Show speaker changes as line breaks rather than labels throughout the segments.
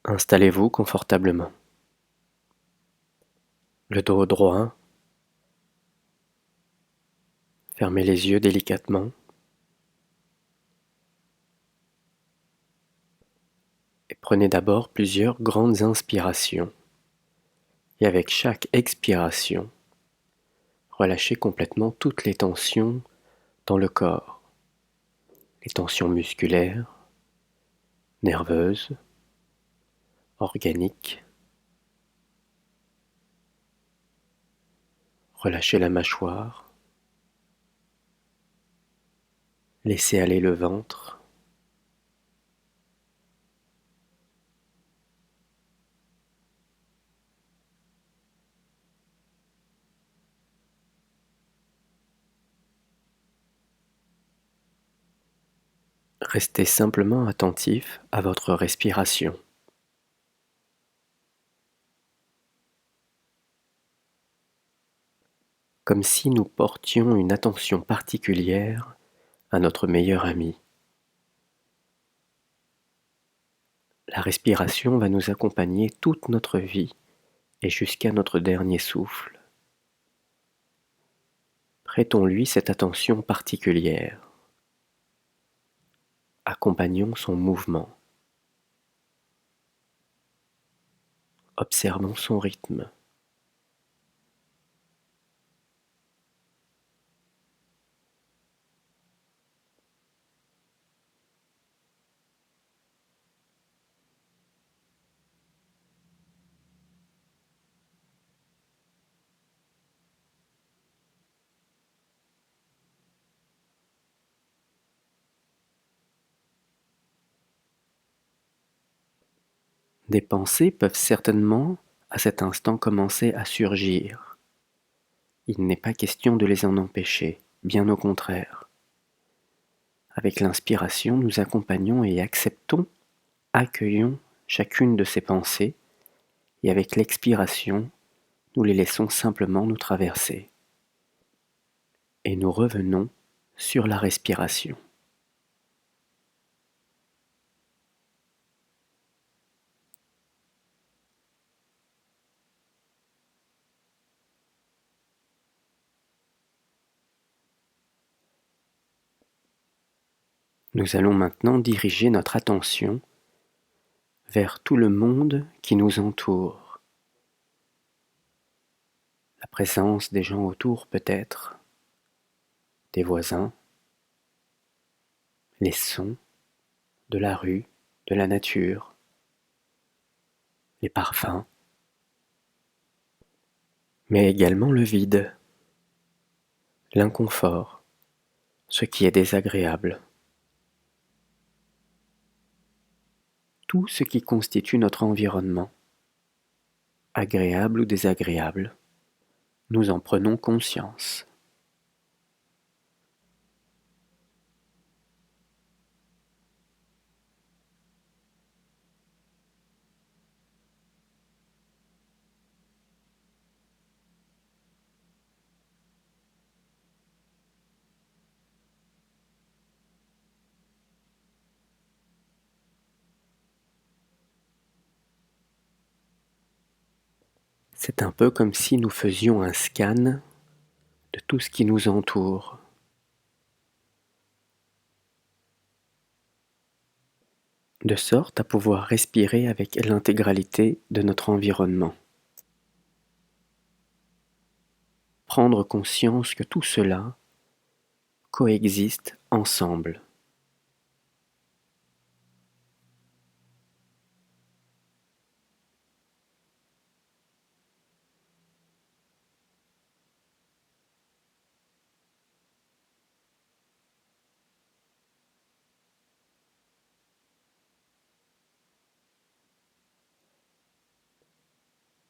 Installez-vous confortablement. Le dos droit, fermez les yeux délicatement et prenez d'abord plusieurs grandes inspirations. Et avec chaque expiration, relâchez complètement toutes les tensions dans le corps. Les tensions musculaires, nerveuses, organiques. Relâchez la mâchoire. Laissez aller le ventre. Restez simplement attentif à votre respiration. Comme si nous portions une attention particulière à notre meilleur ami. La respiration va nous accompagner toute notre vie et jusqu'à notre dernier souffle. Prêtons-lui cette attention particulière. Accompagnons son mouvement. Observons son rythme. Des pensées peuvent certainement, à cet instant, commencer à surgir. Il n'est pas question de les en empêcher, bien au contraire. Avec l'inspiration, nous accompagnons et accueillons chacune de ces pensées, et avec l'expiration, nous les laissons simplement nous traverser. Et nous revenons sur la respiration. Nous allons maintenant diriger notre attention vers tout le monde qui nous entoure. La présence des gens autour peut-être, des voisins, les sons de la rue, de la nature, les parfums, mais également le vide, l'inconfort, ce qui est désagréable. Tout ce qui constitue notre environnement, agréable ou désagréable, nous en prenons conscience. C'est un peu comme si nous faisions un scan de tout ce qui nous entoure. De sorte à pouvoir respirer avec l'intégralité de notre environnement. Prendre conscience que tout cela coexiste ensemble.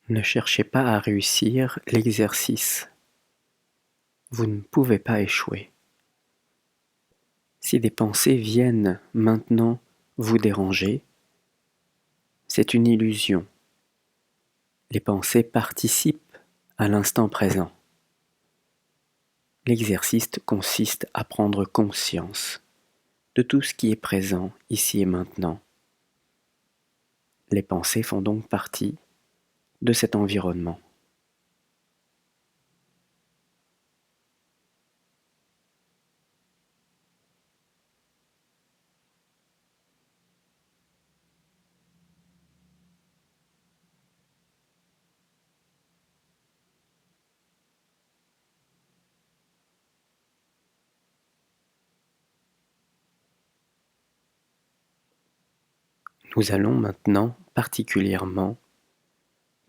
Ne cherchez pas à réussir l'exercice. Vous ne pouvez pas échouer. Si des pensées viennent maintenant vous déranger, c'est une illusion. Les pensées participent à l'instant présent. L'exercice consiste à prendre conscience de tout ce qui est présent ici et maintenant. Les pensées font donc partie de cet environnement. Nous allons maintenant particulièrement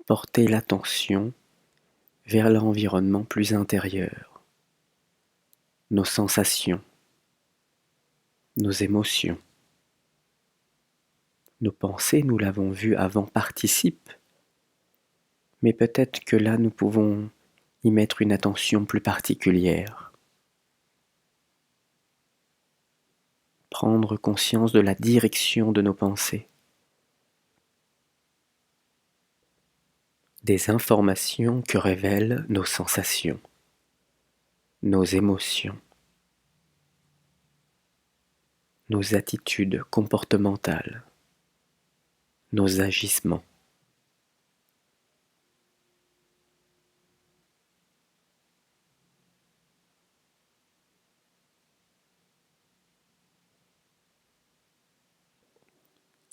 porter l'attention vers l'environnement plus intérieur, nos sensations, nos émotions. Nos pensées, nous l'avons vu avant, participent, mais peut-être que là nous pouvons y mettre une attention plus particulière. Prendre conscience de la direction de nos pensées, des informations que révèlent nos sensations, nos émotions, nos attitudes comportementales, nos agissements.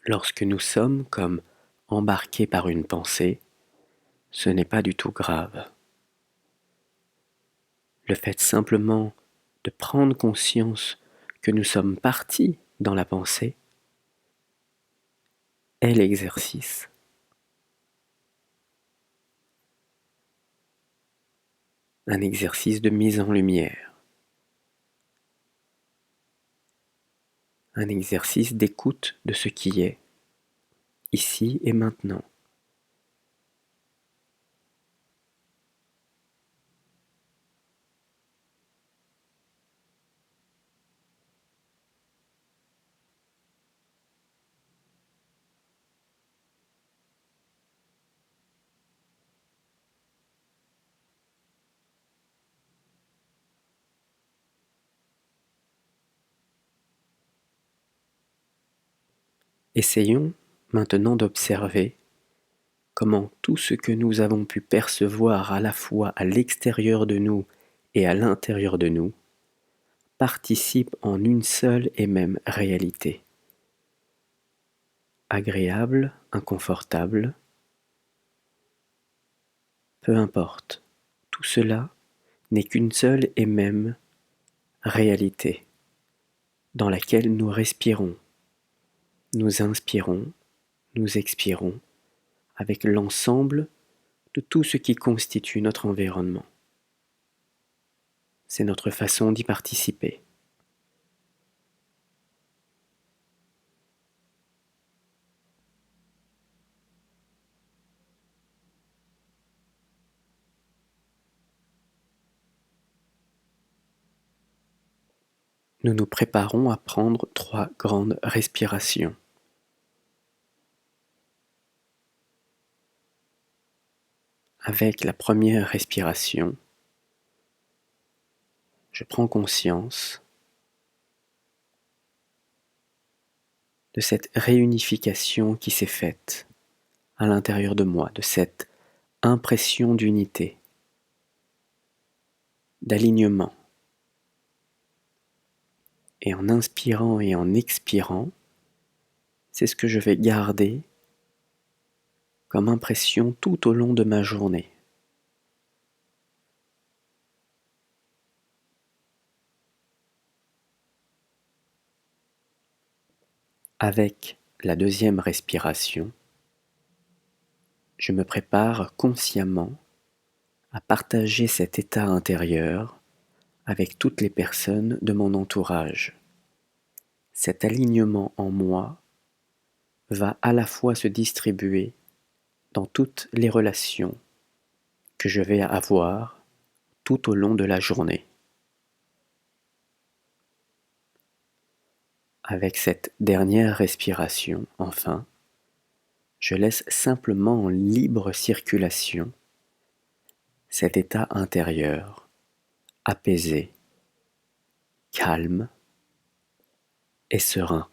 Lorsque nous sommes comme embarqués par une pensée, ce n'est pas du tout grave. Le fait simplement de prendre conscience que nous sommes partis dans la pensée est l'exercice. Un exercice de mise en lumière. Un exercice d'écoute de ce qui est, ici et maintenant. Essayons maintenant d'observer comment tout ce que nous avons pu percevoir à la fois à l'extérieur de nous et à l'intérieur de nous participe en une seule et même réalité. Agréable, inconfortable, peu importe, tout cela n'est qu'une seule et même réalité dans laquelle nous respirons, nous inspirons, nous expirons avec l'ensemble de tout ce qui constitue notre environnement. C'est notre façon d'y participer. Nous nous préparons à prendre 3 grandes respirations. Avec la première respiration, je prends conscience de cette réunification qui s'est faite à l'intérieur de moi, de cette impression d'unité, d'alignement. Et en inspirant et en expirant, c'est ce que je vais garder comme impression tout au long de ma journée. Avec la deuxième respiration, je me prépare consciemment à partager cet état intérieur avec toutes les personnes de mon entourage. Cet alignement en moi va à la fois se distribuer dans toutes les relations que je vais avoir tout au long de la journée. Avec cette dernière respiration, enfin, je laisse simplement en libre circulation cet état intérieur, apaisé, calme et serein.